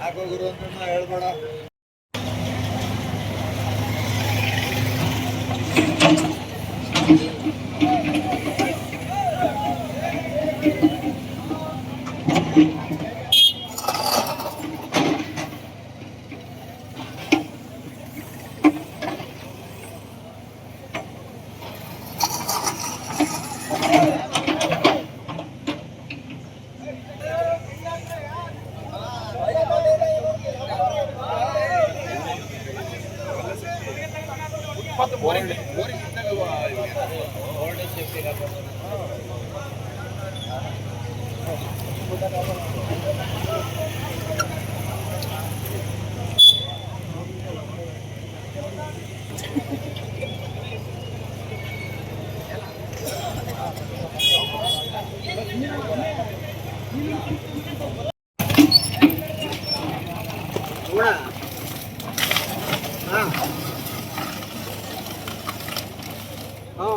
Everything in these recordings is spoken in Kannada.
ಹಾಕೋ ಗುರು ಅಂತ ಹೇಳ್ಬೇಡ.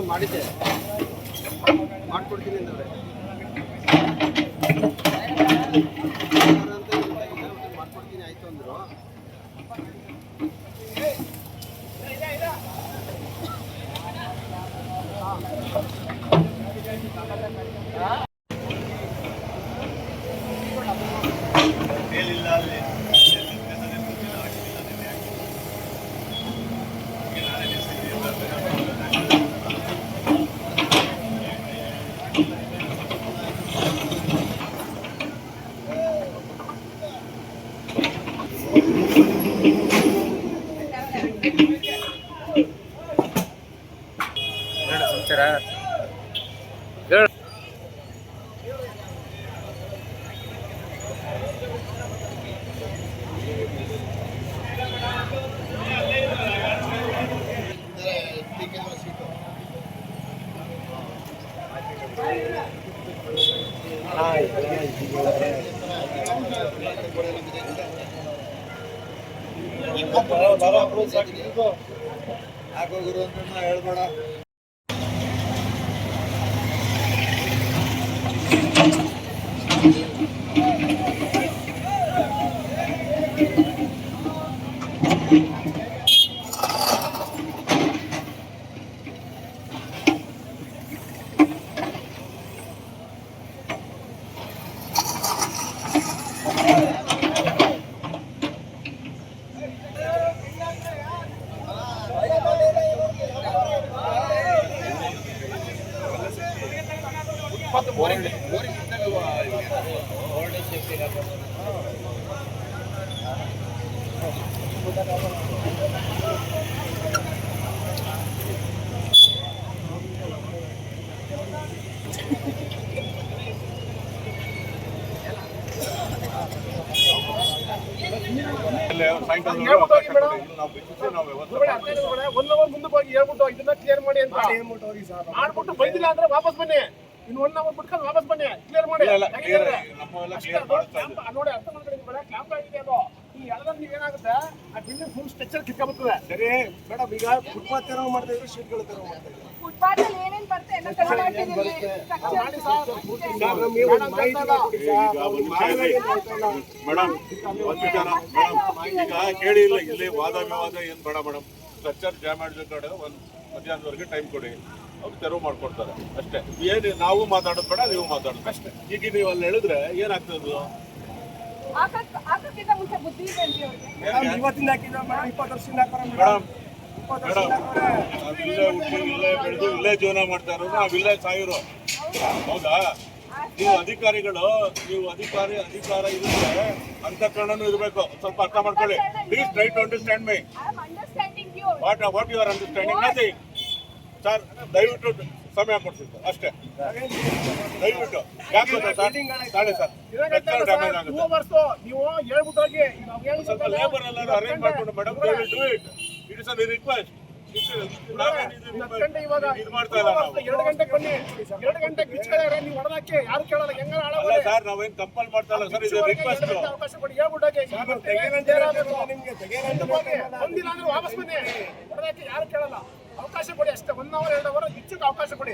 ಮಾಡಿದ್ದೆ ಮಾಡ್ಕೊಡ್ತೀನಿ ಅಂದವ್ರೆ ಮಾಡ್ಕೊಡ್ತೀನಿ ಆಯ್ತು ಅಂದ್ರು. ಹಾಕೋ ಗುರು ಅಂತ ಹೇಳ್ಬೇಡ. ಮುಂದಕ್ಕೆ ಹೋಗಿ ಹೇಳ್ಬಿಟ್ಟು ಇದನ್ನ ಕ್ಲಿಯರ್ ಮಾಡಿ ಅಂತ ಮಾಡ್ಬಿಟ್ಟು ಬೈದಿಲ್ಲ ಅಂದ್ರೆ ವಾಪಸ್ ಬನ್ನಿ. ಇನ್ನು 1 ಅವರ್ ಬಿಟ್ಕೊಂಡು ವಾಪಸ್ ಬನ್ನಿ, ಕ್ಲಿಯರ್ ಮಾಡಿ. ನೋಡಿ ಅರ್ಥ ಮಾಡ್ಕೊಂಡಿದ್ದೀವಿ, ಕ್ಯಾಂಪ್ ಆಗಿದೆ ಅದು. ಈ ಎಲ್ಲರೂ ನೀವೇನಾಗುತ್ತೆ ಆ ಬಿಲ್ಡಿಂಗ್ ಫುಲ್ ಸ್ಟ್ರಕ್ಚರ್ ಕಿತ್ಕೊಂಡ್ಬಿಡ್ತದೆ. ಸರಿ ಮೇಡಮ್, ಈಗ ಫುಟ್ಪಾತ್ ತೆರವು ಮಾಡ್ತಾ ಇದ್ರು, ಶೀಟ್ಗಳು ತೆರವು ಮಾಡ್ತಾ ಇದ್ರು. ಫುಟ್ಪಾತ್ ಅಲ್ಲಿ ಏನೇನು ಬರುತ್ತೆ ಎಲ್ಲ ತೆರವು ಮಾಡ್ತಿದ್ದೀವಿ. ಮಾಡಿ ಸರ್, ಮೇಡಮ್ ಈಗ ಕೇಳಿ ಇಲ್ಲ, ಇಲ್ಲಿ ವಾದ ವಿವಾದ ಏನ್ ಬೇಡ ಮೇಡಮ್. ಸ್ಟ್ರಕ್ಚರ್ ಜಾಮ್ ಮಾಡಿದ ಕಡೆ ಒಂದು ಮಧ್ಯಾಹ್ನದವರೆಗೆ ಟೈಮ್ ಕೊಡಿ, ಅವ್ರು ತೆರವು ಮಾಡ್ಕೊಡ್ತಾರೆ ಅಷ್ಟೇ. ಏನು ನಾವು ಮಾತಾಡೋದು ಬೇಡ, ನೀವು ಮಾತಾಡೋದು ಅಷ್ಟೇ. ಈಗ ನೀವು ಅಲ್ಲಿ ಹೇಳಿದ್ರೆ ಏನಾಗ್ತದೆ? ಇವತ್ತಿಂದ ಹಾಕಿದ್ರೆ ಮೇಡಮ್ 20 ವರ್ಷದಿಂದ ಮೇಡಮ್ ನಾವಿಲ್ಲೇ ಹುಟ್ಟಿ ಇಲ್ಲೇ ಬೆಳೆದು ಇಲ್ಲೇ ಜೀವನ ಮಾಡ್ತಾ ಇರೋರು, ನಾವಿಲ್ಲೇ ಸಾಯಿರೋ. ಹೌದಾ? ನೀವು ಅಧಿಕಾರಿಗಳು, ಅಧಿಕಾರ ಇರುತ್ತೆ, ಅಂತಃಕರಣನೂ ಇರಬೇಕು. ಸ್ವಲ್ಪ ಅರ್ಥ ಮಾಡ್ಕೊಳ್ಳಿ. Please try to understand my. What you are understanding nothing. Sir ದಯವಿಟ್ಟು ಸಮಯ ಕೊಡ್ತೀನಿ ಸರ್, ಅಷ್ಟೇ. ದಯವಿಟ್ಟು ಯಾಕೆ ಗೊತ್ತಾ ಸರ್, ನಾಳೆ ಸರ್ ಸ್ಟ್ರಕ್ಚರ್ ಡ್ಯಾಮೇಜ್ ಆಗುತ್ತೆ. ನೀವು ಹೇಳ್ಬಿಟ್ಟೋಗಿ ಸ್ವಲ್ಪ ಲೇಬರ್ ಎಲ್ಲರೂ ಅರೇಂಜ್ ಮಾಡ್ಕೊಂಡು madam they will do it. It is a request. ಇದು ಮಾಡ್ತಾ ಇಲ್ಲ ನಾವು. 2 ಗಂಟೆಗೆ ಬನ್ನಿ, 2 ಗಂಟೆಗೆ ಬಿಚ್ಚಿದ್ರೆ ನೀವು ಹೊಡೆದಾಕಿ ಯಾರು ಕೇಳಲ್ಲ. ಹೆಂಗಾರ ಅಲ್ಲ ಸರ್, ನಾವೇನು ಕಂಪಲ್ ಮಾಡ್ತಾ ಇಲ್ಲ ಸರ್, ಇದು ರಿಕ್ವೆಸ್ಟ್. ಅವಕಾಶ ಕೊಡಿ, ಹೇಳ್ಬಿಟ್ಟೋಗಿ ಒಂದಿಲ್ಲ ಅಂದ್ರೆ ವಾಪಸ್ ಬನ್ನಿ. ಹೊಡೆದಾಕಿ ಯಾರು ಕೇಳಲ್ಲ. ಅವಕಾಶ ಕೊಡಿ ಅಷ್ಟೇ. 1 ಅವರ್ 2 ಅವರ್ ಹೆಚ್ಚಿಗೆ ಅವಕಾಶ ಕೊಡಿ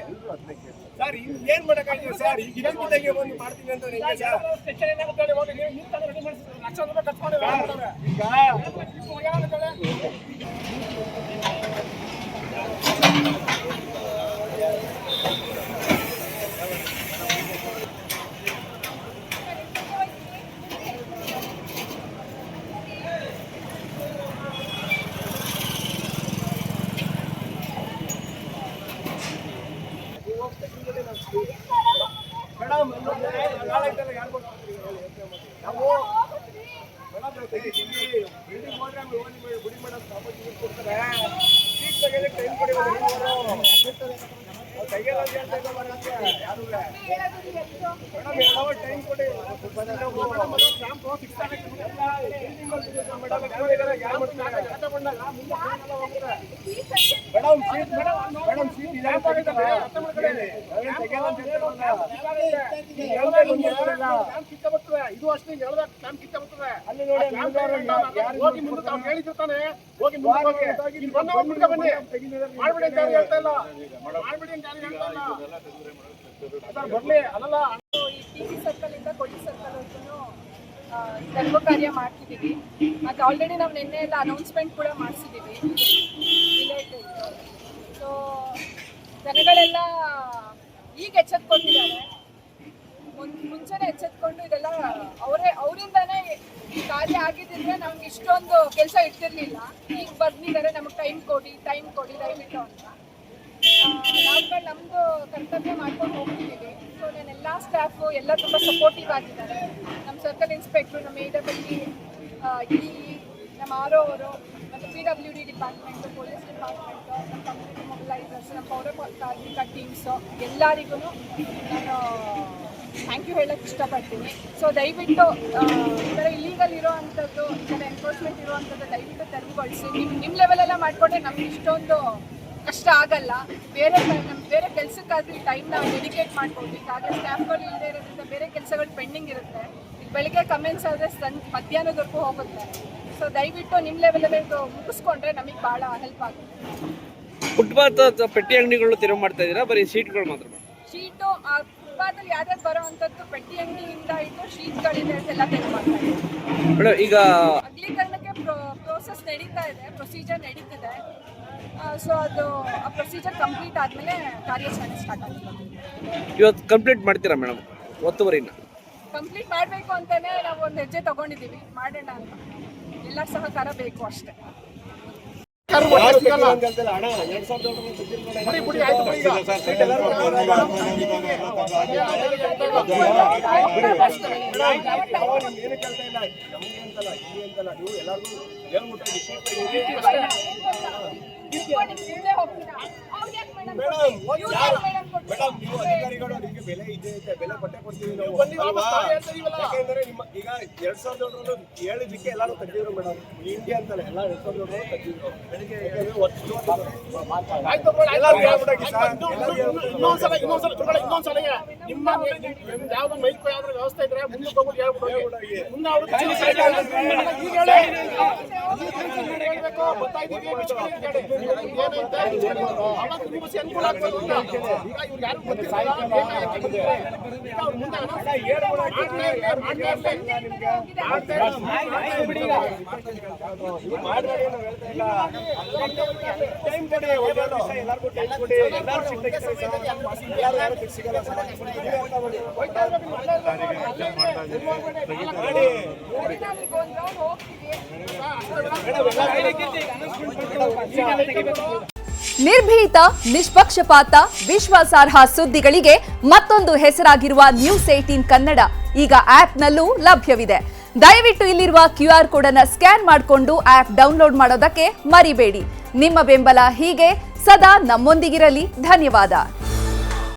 ಸರ್. ಏನ್ ಮಾಡಕ್ಕಾಗಿದೆ ಸರ್? ಈಗ ಇದೇ ಬಂದು ಮಾಡ್ತೀನಿ ಅಂತ ಏನಾಗುತ್ತೆ ಹೋಗಿ ನೀವು ತಾನೇ ರೆಡಿ ಮಾಡಿ ಲಕ್ಷ ರೂಪಾಯಿ ಖರ್ಚು ಮಾಡಿ ಮೇಡಮ್ ನಾವು ಬಿಲ್ಡಿಂಗ್ ಹೋದ್ರೆ ಗುಡಿ ಮೇಡಮ್ ಕೊಡ್ತಾರೆ. ಸೀಟ್ ತೆಗೆದು ಟೈಮ್ ಕೊಡಿ. ತೆಗೆಯಲ್ಲ ಅಂತ ಹೇಳ್ತಾ ಇಲ್ಲ ಯಾರು ಮೇಡಮ್, ಟೈಮ್ ಕೊಡಿ. ಕ್ಯಾಂಪ್ ಫಿಕ್ಸ್ ಆಗುತ್ತೆ ಮೇಡಮ್. ಯಾರು ಮಾಡ್ತಾರೆ madam? Seat madam seat camp ಆಗುತ್ತಲ್ಲ, ಅರ್ಥ ಮಾಡ್ಕೊಳ್ಳಿ. ತೆಗೆಯಲ್ಲ ಅಂತ ಕಿತ್ತ ಬರ್ತದೆ. ಇದು ಅಷ್ಟೇ ಹೇಳ್ದಾಗ ಕ್ಯಾಂಪ್ ಕಿತ್ತ ಬರ್ತದೆ. ಅಲ್ಲಿ ನೋಡಿ ಹೋಗಿ ಮುಂದೆ ಅವ್ನು ಹೇಳಿರ್ತಾನೆ, ಹೋಗಿ ಮುಂದೆ ಮುಂದೆ ಬನ್ನಿ. ಮಾಡ್ಬಿಡಿ ಅಂತ ಯಾರು ಹೇಳ್ತಾ ಇಲ್ಲ, ಮಾಡ್ಬಿಡಿ ಅಂತ ಯಾರು ಹೇಳ್ತಾ ಇಲ್ಲ ಸರ್. ಬರ್ಲಿ ಅಲ್ಲಲ್ಲ. ಈ ಟಿವಿ ಸರ್ಕಲ್ ಇಂದ ಕೊಡಿ ಸರ್ಕಲ್ ವರೆಗೂ ಧರ್ಮ ಕಾರ್ಯ ಮಾಡ್ತಿದ್ದೀವಿ. ಮತ್ತು ಆಲ್ರೆಡಿ ನಾವು ನಿನ್ನೆ ಎಲ್ಲ ಅನೌನ್ಸ್ಮೆಂಟ್ ಕೂಡ ಮಾಡಿಸಿದ್ದೀವಿ ರಿಲೇಟೆಡ್. ಸೊ ಜನಗಳೆಲ್ಲ ಈಗ ಎಚ್ಚೆತ್ಕೊಂಡಿದ್ದಾರೆ. ಮುಂಚೆನೇ ಎಚ್ಚೆತ್ಕೊಂಡು ಇದೆಲ್ಲ ಅವರಿಂದಾನೇ ಈ ಕಾರ್ಯ ಆಗಿದ್ದಿದ್ರೆ ನಮ್ಗೆ ಇಷ್ಟೊಂದು ಕೆಲಸ ಇರ್ತಿರ್ಲಿಲ್ಲ. ಈಗ ಬಂದಿದ್ದಾರೆ, ನಮಗೆ ಟೈಮ್ ಕೊಡಿ ದಯವಿಟ್ಟು ಅಂತ. ನಾವುಗಳು ನಮ್ಮದು ಕರ್ತವ್ಯ ಮಾಡ್ಕೊಂಡು ಹೋಗ್ತಿದ್ದೀವಿ. ಸೊ ಎಲ್ಲ ಸ್ಟಾಫು ಎಲ್ಲ ತುಂಬ ಸಪೋರ್ಟಿವ್ ಆಗಿದ್ದಾರೆ. ನಮ್ಮ ಸರ್ಕಲ್ ಇನ್ಸ್ಪೆಕ್ಟ್ರು, ನಮ್ಮ AWD, ನಮ್ಮ RO ಅವರು, ಮತ್ತು PWD ಡಿಪಾರ್ಟ್ಮೆಂಟು, ಪೊಲೀಸ್ ಡಿಪಾರ್ಟ್ಮೆಂಟು, ನಮ್ಮ ಕಮ್ಯುನಿಟಿ ಮೊಬಿಲೈಸರ್ಸ್, ನಮ್ಮ ಪೌರ ಕಾರ್ಮಿಕ ಟೀಮ್ಸು ಎಲ್ಲರಿಗೂ ನಾನು ಥ್ಯಾಂಕ್ ಯು ಹೇಳೋಕ್ಕೆ ಇಷ್ಟಪಡ್ತೀನಿ. ಸೊ ದಯವಿಟ್ಟು ಈ ಥರ ಇಲ್ಲೀಗಲ್ ಇರೋ ಅಂಥದ್ದು, ಈ ಥರ ಎನ್ಫೋರ್ಸ್ಮೆಂಟ್ ಇರೋವಂಥದ್ದು ದಯವಿಟ್ಟು ತೆರವುಗೊಳಿಸಿ. ನಿಮ್ಮ ಲೆವೆಲೆಲ್ಲ ಮಾಡಿಕೊಂಡ್ರೆ ನಮ್ಗೆ ಇಷ್ಟೊಂದು ಕಷ್ಟ ಆಗಲ್ಲ. ಬೇರೆ ಕೆಲಸಕ್ಕಾದ್ರೂ ಈ ಟೈಮ್ನ ಡೆಡಿಕೇಟ್ ಮಾಡ್ಬೋದು. ಈಗಾಗಲೇ ಸ್ಟಾಫ್ಗಳು ಇಲ್ಲದೆ ಇರೋದ್ರಿಂದ ಬೇರೆ ಕೆಲಸಗಳು ಪೆಂಡಿಂಗ್ ಇರುತ್ತೆ. ಈಗ ಬೆಳಗ್ಗೆ ಕಮೆಂಟ್ಸ್ ಆದರೆ ಮಧ್ಯಾಹ್ನದವರೆಗೂ ಹೋಗುತ್ತೆ. ಸೊ ದಯವಿಟ್ಟು ನಿಮ್ಮ ಲೆವೆಲಲ್ಲಿ ಇದು ಮುಗಿಸ್ಕೊಂಡ್ರೆ ನಮಗೆ ಭಾಳ ಹೆಲ್ಪ್ ಆಗುತ್ತೆ. ಫುಟ್ಪಾತ್ ಪೆಟ್ಟಿ ಅಂಗಡಿಗಳು ತೆರವು ಮಾಡ್ತಾ ಇದ್ದೀರಾ, ಬರೀ ಸೀಟ್ಗಳು ಮಾತ್ರ? ಶೀಟು ಫುಟ್ಪಾತಲ್ಲಿ ಯಾವ್ದಾದ್ರು ಬರೋ ಅಂಥದ್ದು ಪೆಟ್ಟಿ ಅಂಗಡಿಯಿಂದ ಇದ್ದು ಶೀಟ್ಗಳಿದೆ ಎಲ್ಲ ತೆರವು ಮಾಡ್ತಾ ಇದ್ದೀವಿ. ಮೇಡಮ್, ಈಗ ಅಗಲೀಕರಣಕ್ಕೆ ಪ್ರೋಸೆಸ್ ನಡೀತಾ ಇದೆ, ಪ್ರೊಸೀಜರ್ ನಡೀತಿದೆ. ಸೊ ಅದು ಆ ಪ್ರೊಸೀಜರ್ ಕಂಪ್ಲೀಟ್ ಆದಮೇಲೆ ಕಾರ್ಯಾಚರಣೆ ಸ್ಟಾರ್ಟ್ ಆಗ್ತದೆ. ಇವತ್ತು ಕಂಪ್ಲೀಟ್ ಮಾಡ್ತೀರಾ ಮೇಡಮ್? ಒತ್ತುವರಿನ ಕಂಪ್ಲೀಟ್ ಮಾಡಬೇಕು ಅಂತಲೇ ನಾವು ಒಂದು ಹೆಜ್ಜೆ ತೊಗೊಂಡಿದ್ದೀವಿ, ಮಾಡೋಣ ಅಂತ. ಎಲ್ಲರ ಸಹಕಾರ ಬೇಕು ಅಷ್ಟೇ. ಮೇಡಮ್, ನೀವು ಅಧಿಕಾರಿಗಳು ನಿಮಗೆ ಬೆಲೆ ಇದೆ, ಬೆಲೆ ಕೊಟ್ಟೆ ಕೊಡ್ತೀವಿ ನಾವು. ಯಾಕೆಂದ್ರೆ ನಿಮ್ಮ ಈಗ 2007 ಹೇಳಿದ್ದಕ್ಕೆ ಎಲ್ಲರೂ ತೆಗೆದಿದ್ರು ಮೇಡಮ್. ಇಂಡಿಯಾ ಅಂತಲ್ಲ, ಎಲ್ಲ 2007 ತೆಗೆದಿದ್ರು. ಇನ್ನೊಂದ್ಸಲ ನಿಮ್ಮ ಯಾವ್ದು ಮೈಕ್ ಯಾವ್ದು ವ್ಯವಸ್ಥೆ ಇದ್ರೆ ಮುಂದಕ್ಕೆ ಹೋಗ್ಬಿಟ್ಟು ಹೇಳ್ಬಿಟ್ಟು ಮುಂದೆ ಅವರು ಹೇಳ್ಬೇಕು. ಗೊತ್ತಾಯ್ತೀವಿ ಅನುಕೂಲ ಆಗ್ಬೋದು. ಈಗ ಇವ್ರು ಯಾರು ಗೊತ್ತಿಲ್ಲ, ಮುಂದೆ ಟೈಮ್ ಕೊಡಿ, ಎಲ್ಲರಿಗೂ ಟೈಮ್ ಕೊಡಿ. ನಿರ್ಭೀತ, ನಿಷ್ಪಕ್ಷಪಾತ, ವಿಶ್ವಾಸಾರ್ಹ ಸುದ್ದಿಗಳಿಗೆ ಮತ್ತೊಂದು ಹೆಸರಾಗಿರುವ ನ್ಯೂಸ್ 18 ಕನ್ನಡ ಈಗ ಆಪ್ನಲ್ಲೂ ಲಭ್ಯವಿದೆ. ದಯವಿಟ್ಟು ಇಲ್ಲಿರುವ QR ಕೋಡ್ ಅನ್ನು ಸ್ಕ್ಯಾನ್ ಮಾಡಿಕೊಂಡು ಆಪ್ ಡೌನ್ಲೋಡ್ ಮಾಡೋದಕ್ಕೆ ಮರಿಬೇಡಿ. ನಿಮ್ಮ ಬೆಂಬಲ ಹೀಗೆ ಸದಾ ನಮ್ಮೊಂದಿಗಿರಲಿ. ಧನ್ಯವಾದ.